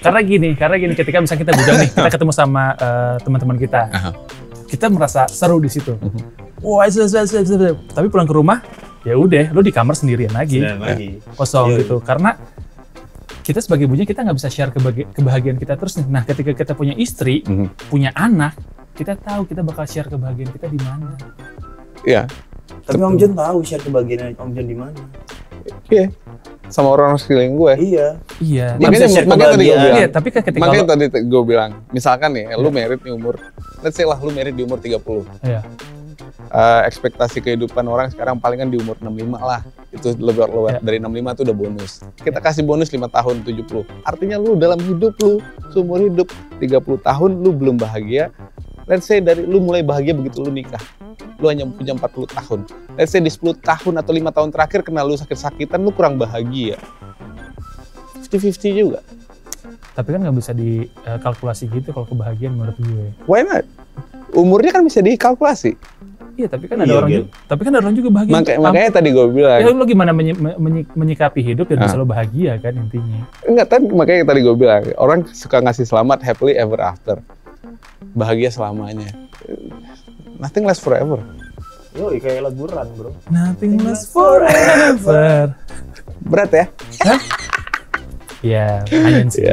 Karena gini, ketika misalnya kita bujang nih, kita ketemu sama teman-teman kita, kita merasa seru di situ. Wah, tapi pulang ke rumah, ya udah, lo di kamar sendirian lagi. Kosong gitu. Karena kita sebagai bujang, kita nggak bisa share kebahagiaan kita terus. Nah, ketika kita punya istri, punya anak, kita tahu kita bakal share kebahagiaan kita di mana. Iya. Tapi Om John tahu share kebahagiaan Om John di mana. Iya. sama orang sekeliling gue. Iya. Iya. Makanya tadi gue bilang. Iya, tapi kan ketika Makanya tadi gue bilang, misalkan nih, lu married nih umur, let's say lah lu married di umur 30. Iya. Ekspektasi kehidupan orang sekarang palingan di umur 65 lah. Itu lebih Ya. dari 65 itu udah bonus. Kita kasih bonus 5 tahun 70. Artinya lu dalam hidup lu, seumur hidup 30 tahun lu belum bahagia. Let's say dari lu mulai bahagia begitu lu nikah. Lu hanya punya 40 tahun. Let's say di 10 tahun atau 5 tahun terakhir kena lu sakit-sakitan, lu kurang bahagia. 50-50 juga. Tapi kan nggak bisa dikalkulasi gitu kalau kebahagiaan menurut gue. Why not? Umurnya kan bisa dikalkulasi. Iya, tapi kan ada orang juga bahagia. Makanya tadi gue bilang. Ya lo gimana menyikapi hidup dan bisa lo bahagia kan intinya. Enggak, makanya tadi gue bilang, orang suka ngasih selamat happily ever after. Bahagia selamanya. Nothing lasts forever. Yo, kayak lagu Run, bro. Nothing lasts forever. Berat ya? Hah? Ya, lumayan sih.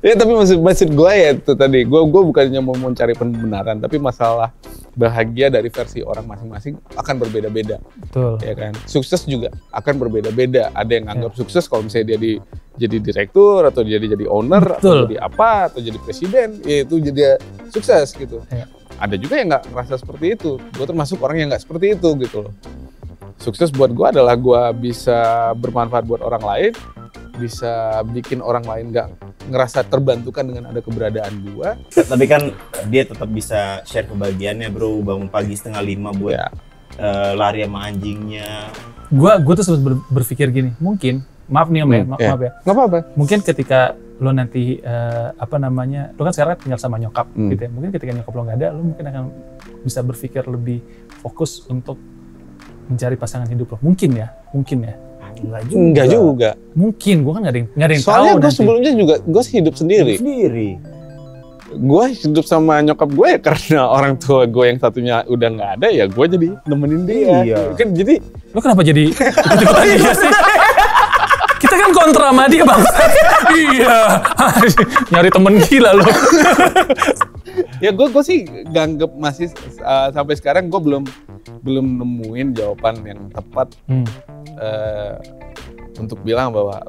Ya tapi maksud gue ya itu tadi, gue bukannya mau mencari pembenaran, tapi masalah bahagia dari versi orang masing-masing akan berbeda-beda. Betul. Ya kan? Sukses juga akan berbeda-beda. Ada yang anggap sukses kalau misalnya dia jadi direktur, atau dia jadi owner, atau jadi apa, atau jadi presiden, ya itu jadi sukses gitu. Ya. Ada juga yang nggak ngerasa seperti itu. Gue termasuk orang yang nggak seperti itu gitu loh. Sukses buat gue adalah gue bisa bermanfaat buat orang lain, bisa bikin orang lain nggak ngerasa terbantukan dengan ada keberadaan gue. Tapi kan dia tetap bisa share kebahagiaannya, bro. Bangun pagi 4:30 buat lari sama anjingnya. Gue tuh sempat berpikir gini, mungkin maaf nih Om ya, maaf ya. Nggak apa-apa. Mungkin ketika lo nanti lo kan sekarang tinggal sama nyokap gitu ya. Mungkin ketika nyokap lo nggak ada, lo mungkin akan bisa berpikir lebih fokus untuk mencari pasangan hidup lo. Mungkin ya. Enggak juga. Mungkin, gue kan nggak ada yang tahu. Soalnya gue sebelumnya juga, gue hidup sendiri. Gue hidup sama nyokap gue ya karena orang tua gue yang satunya udah nggak ada, ya gue jadi nemenin dia. Iya. Kan jadi, lo kenapa jadi ikut-ikutan dia sih? Kita kan kontra sama dia bang. Iya, nyari temen gila lo. ya gue sih ganggep masih sampai sekarang gue belum nemuin jawaban yang tepat untuk bilang bahwa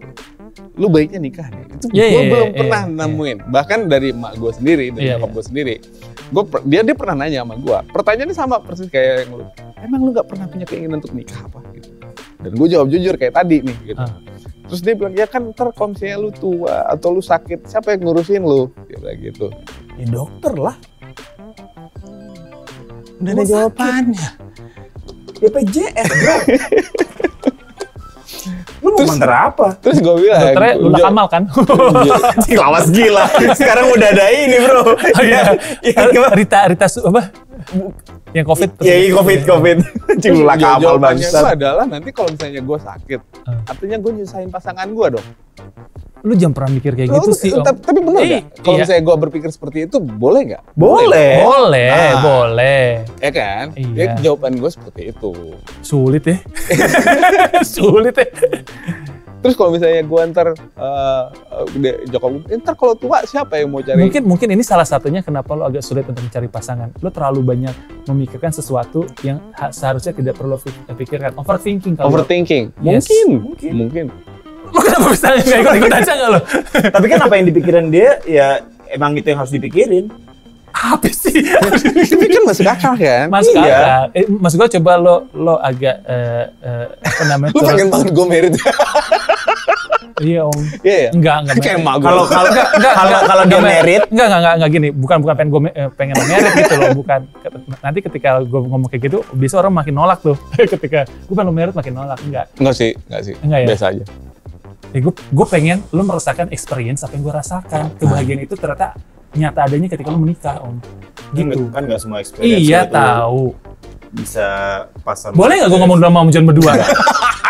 lu baiknya nikah nih. Itu gue belum pernah nemuin. Bahkan dari emak gue sendiri, dari nyokap gue sendiri. Dia pernah nanya sama gue. Pertanyaannya sama persis kayak yang lu. Emang lu nggak pernah punya keinginan untuk nikah apa? Gitu. Dan gue jawab jujur kayak tadi nih. Gitu. Terus dia bilang, ya kan ntar kalau misalnya lu tua atau lu sakit, siapa yang ngurusin lu? Dia bilang gitu. Ya dokter lah. Udah ada jawabannya. BPJS, bro. Lu mau nganter apa? Terus gue bilang, dokternya Lula Kamal kan? Lawas gila. Sekarang udah ada ini, bro. Rita apa? Yang COVID. Iya, COVID. Cing Lula Kamal bangsat. Jawabannya bangsat. adalah nanti kalau misalnya gue sakit, artinya gue nyusahin pasangan gue dong. Lu jangan pernah mikir kayak gitu sih, Om. Tapi bener nggak? Kalau misalnya gue berpikir seperti itu, boleh nggak? Boleh. Ya kan? Iya. Ya, jawaban gue seperti itu. Sulit ya. Terus kalau misalnya gue ntar Jokowi, ntar kalau tua siapa yang mau cari? Mungkin ini salah satunya kenapa lo agak sulit untuk mencari pasangan. Lo terlalu banyak memikirkan sesuatu yang seharusnya tidak perlu pikirkan. Overthinking. Yes. Mungkin. Lo kenapa bisa nggak ikut aja nggak lo? Tapi kan apa yang dipikirin dia, ya emang itu yang harus dipikirin. Apa sih? Tapi kan masuk akal kan? Masuk akal. Maksud gue coba lo agak apa namanya? Lo pengen banget gue merit. Iya Om. Iya. Enggak. Kayak emak gue. Kalau dia merit, enggak gini. Bukan pengen merit gitu loh. Bukan. Nanti ketika gue ngomong kayak gitu, biasa orang makin nolak tuh. Ketika gue pengen merit makin nolak. Enggak sih. Enggak ya? Biasa aja. Gue pengen lo merasakan experience apa yang gue rasakan. Kebahagiaan itu ternyata nyata adanya ketika lo menikah, Om. Gitu. Kan nggak semua experience. Iya, tahu. Bisa pasar. Boleh nggak gue ngomong dulu sama Om John berdua?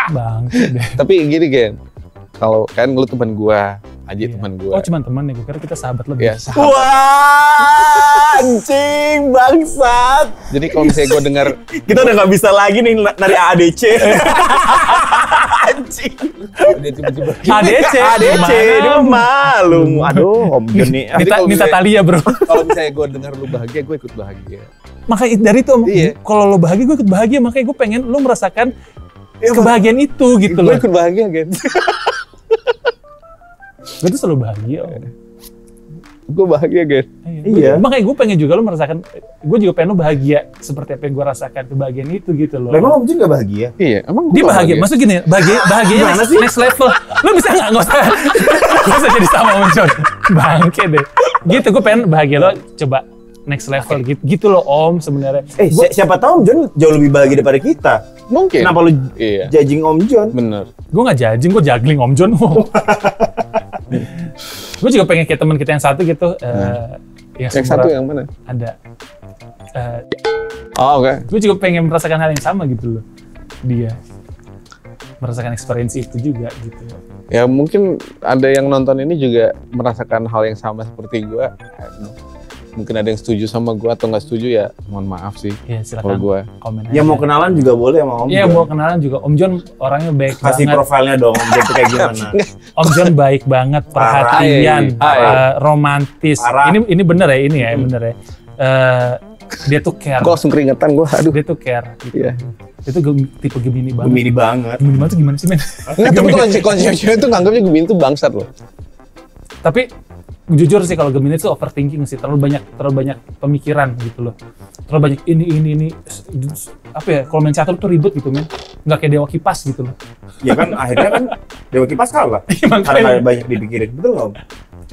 Bang. Tapi gini, Gen. Kalau kan lu teman gua, Aji teman gua. Oh, cuma teman ya, gue kira kita sahabat lebih. Ya, sahabat. Wah, anjing, bangsat. Jadi kalau misalnya gua dengar, kita udah nggak bisa lagi nih dari ADC. Anjing. dia tiba-tiba ADC, dia malu. Aduh, Om John nih. Minta Talia, bro. kalau misalnya gua dengar lu bahagia, gua ikut bahagia. Makanya dari itu, Om, kalau lo bahagia, gue ikut bahagia. Makanya gue pengen lo merasakan kebahagiaan itu gitu loh. Gue ikut bahagia, Gen. Gue tuh selalu bahagia. Gue bahagia, guys. Iya. Makanya gue pengen juga lo merasakan, gue juga pengen lo bahagia seperti apa yang gue rasakan kebahagiaan itu gitu loh. Emang Om Jun gak bahagia? Iya, emang Dia gua bahagia, maksud gini, bahagianya next level. Lo bisa nggak usah jadi sama Om John. Bangke deh. Gitu, gue pengen bahagia lo coba next level gitu loh Om sebenarnya. Siapa tahu Om Jun jauh lebih bahagia daripada kita. Mungkin. Kenapa lu judging Om Jun? Bener. Gue nggak judging, gue juggling Om John. Gue juga pengen kayak teman kita yang satu gitu. Yang satu yang mana? Ada. Oke. Gue juga pengen merasakan hal yang sama gitu loh. Dia merasakan experience itu juga gitu. Ya mungkin ada yang nonton ini juga merasakan hal yang sama seperti gue. Mungkin ada yang setuju sama gue atau nggak setuju ya, mohon maaf sih. Ya silakan komen aja. Ya mau kenalan juga boleh sama Om Jun. Iya mau kenalan juga. Om John orangnya baik Kasih banget. profilnya dong, Om Jun tuh kayak gimana? Om John baik banget, perhatian, romantis. Parah. Ini bener ya, ini ya bener ya. Dia tuh care. Gue langsung keringetan gue, aduh. Dia tuh care. Gitu. Iya. Itu tipe Gemini banget. Gemini banget. Gemini banget tuh gimana sih men? Nggak, tapi konsep cewek tuh nganggapnya Gemini tuh bangsat loh. Tapi jujur sih kalau Gemini itu overthinking sih, terlalu banyak pemikiran gitu loh. Terlalu banyak ini apa ya, kalau main catur tuh ribet gitu men. Nggak kayak Dewa Kipas gitu loh. Ya kan akhirnya kan Dewa Kipas kalah. Makanya. Karena banyak dipikirin. Betul nggak Om?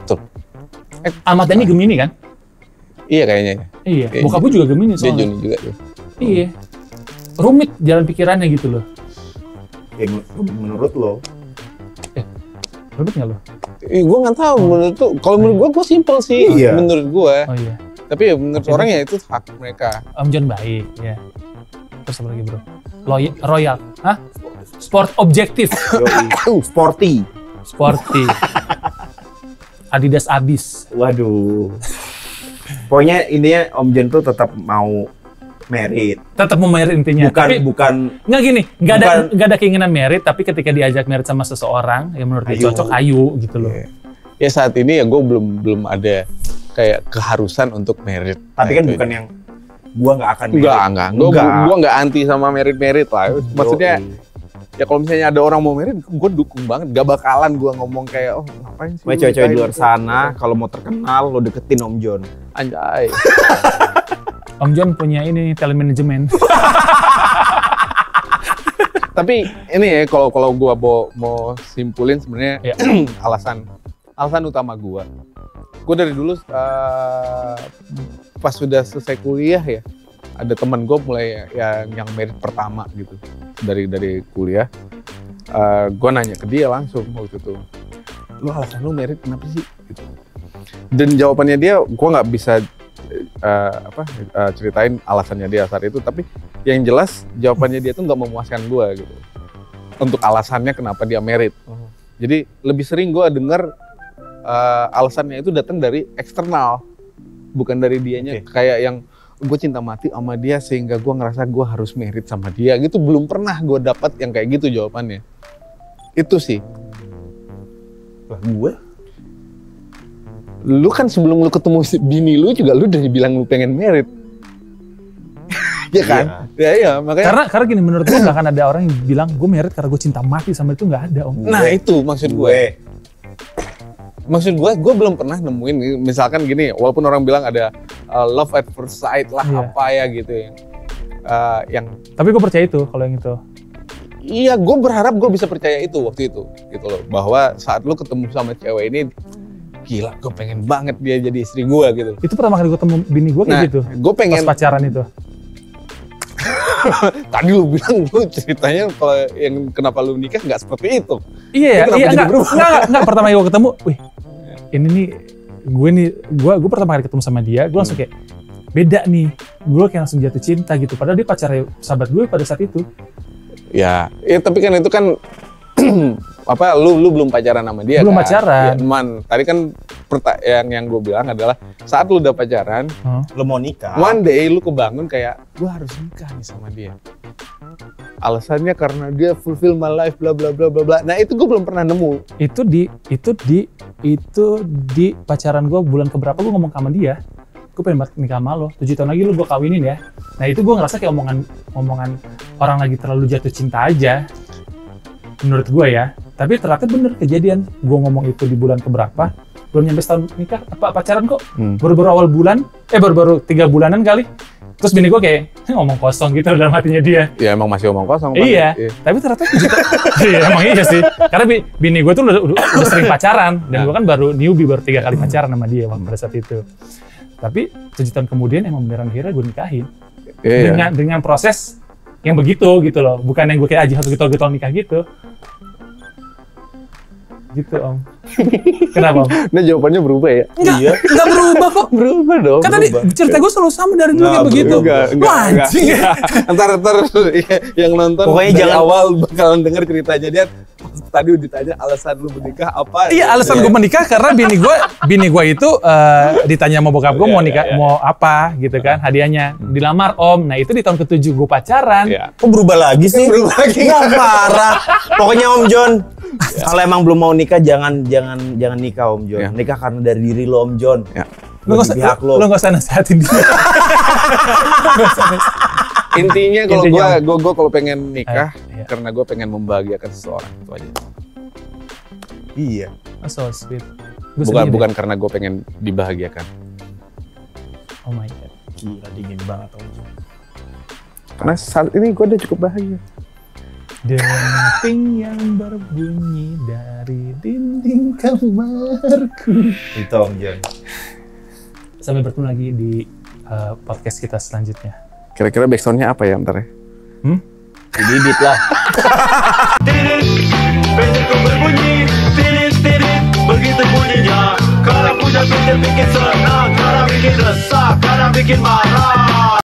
Betul. Ahmad Dhani Gemini kan? Iya kayaknya. Iya, Kayaknya. bokap gue juga Gemini Dia soalnya. Juni juga tuh. Iya. Rumit jalan pikirannya gitu loh. Ya menurut lo. Rumit nggak lo? Gue nggak tahu menurut tuh. Kalau menurut gue simpel sih. Iya. Menurut gue. Oh iya. Tapi ya menurut orang ya itu hak mereka. Om John baik, ya. Terus apa lagi bro? Royal, hah? Sport objektif, Sporty. sporty. Adidas abis. Waduh. Pokoknya intinya Om Jun tuh tetap mau merit. Tetap mau merit intinya. Bukan Nggak gini, nggak ada keinginan merit, tapi ketika diajak merit sama seseorang yang menurut dia Ayu. cocok, ayu gitu loh. Ya saat ini ya gue belum ada kayak keharusan untuk merit. Tapi kan bukan yang gua nggak akan merit. Enggak. Gue nggak anti sama merit lah. Maksudnya ya kalau misalnya ada orang mau merit, gue dukung banget. Gak bakalan gue ngomong kayak ngapain sih. Cewek-cewek di luar sana kalau mau terkenal lo deketin Om Jun. Anjay. Om John punya ini talent management. Tapi ini ya kalau gue mau simpulin sebenarnya Ya. alasan utama gue dari dulu pas sudah selesai kuliah ya, ada teman gue mulai yang merit pertama gitu dari kuliah. Gue nanya ke dia langsung waktu itu, lu alasan lu merit kenapa sih? Gitu. Dan jawabannya dia, gue nggak bisa ceritain alasannya dia saat itu, tapi yang jelas jawabannya dia tuh nggak memuaskan gue gitu untuk alasannya kenapa dia merit. Jadi lebih sering gue dengar alasannya itu datang dari eksternal, bukan dari dianya. Kayak yang gue cinta mati sama dia sehingga gue ngerasa gue harus merit sama dia gitu. Belum pernah gue dapat yang kayak gitu jawabannya. Itu sih. Lah gue? Lu kan sebelum lu ketemu bini lu juga lu udah bilang lu pengen merit. Ya kan? Iya, makanya. Karena gini, menurut gue nggak akan ada orang yang bilang gue merit karena gue cinta mati sama itu, nggak ada Om. Nah itu maksud gue. Maksud gue belum pernah nemuin misalkan gini, walaupun orang bilang ada love at first sight lah, apa ya gitu yang. Tapi gue percaya itu kalau yang itu. Iya, gue berharap gue bisa percaya itu waktu itu, gitu loh, bahwa saat lu ketemu sama cewek ini, gila, gue pengen banget dia jadi istri gue gitu. Itu pertama kali gue ketemu bini gue kayak gitu. Gue pengen pas pacaran itu. Tadi lu bilang lu ceritanya kalau yang kenapa lu nikah nggak seperti itu. Iya, enggak. Pertama kali gue ketemu, wih, ini nih, gue pertama kali ketemu sama dia, gue langsung kayak beda nih, gue kayak langsung jatuh cinta gitu. Padahal dia pacar sahabat gue pada saat itu. Ya tapi kan itu kan apa? Lu belum pacaran sama dia? Belum kan? pacaran. Ya, tadi kan yang gue bilang adalah saat lu udah pacaran, lu mau nikah. One day lu kebangun kayak gue harus nikah nih sama dia. Alasannya karena dia fulfill my life bla bla bla bla bla. Nah itu gue belum pernah nemu. Itu di pacaran gue bulan keberapa gue ngomong sama dia, gue pengen nikah sama lo, 7 tahun lagi lu gue kawinin ya. Nah itu gue ngerasa kayak omongan orang lagi terlalu jatuh cinta aja, menurut gue ya. Tapi ternyata bener kejadian. Gue ngomong itu di bulan keberapa, belum nyampe setahun nikah, pacaran kok. Baru-baru awal bulan, baru-baru 3 bulanan kali. Terus bini gue kayak ngomong kosong gitu dalam hatinya dia. Ya emang masih omong kosong. Iya, tapi ternyata iya emang iya sih. Karena bini gue tuh udah sering pacaran. Dan gue kan baru newbie, baru 3 kali pacaran sama dia pada saat itu. Tapi 7 tahun kemudian emang beneran akhirnya gue nikahin. Dengan proses yang begitu gitu loh. Bukan yang gue kayak aja getol-getol nikah gitu. Gitu Om. Kenapa Om? Nah jawabannya berubah ya? Enggak berubah kok. Berubah dong. Kan tadi cerita gue selalu sama dari dulu kayak begitu. Enggak. Ntar yang nonton pokoknya dari jangan awal bakalan denger ceritanya dia. Tadi udah ditanya alasan lu menikah apa? Iya alasan gue menikah karena bini gue itu ditanya sama bokap gue mau nikah mau apa gitu kan hadiahnya dilamar Om. Nah itu di tahun ke-7 gue pacaran. Kok berubah lagi sih? Berubah lagi. Nggak parah. Pokoknya Om John, kalau emang belum mau nikah jangan nikah Om John. Nikah karena dari diri lo Om John. Lo nggak usah nasihatin dia. Intinya kalau gue kalau pengen nikah karena gue pengen membahagiakan seseorang itu aja. Iya. So sweet. Bukan karena gue pengen dibahagiakan. Oh my god. Gila dingin banget Om John. Karena saat ini gue udah cukup bahagia. Denting yang berbunyi dari dinding kamarku. Itu Om John. Sampai bertemu lagi di podcast kita selanjutnya. Kira-kira backsoundnya apa ya ntar ya? Didit lah. Beserku berbunyi, tirit, begitu bunyinya. Kalau punya pikir bikin senang, kalau bikin resah, kalau bikin marah.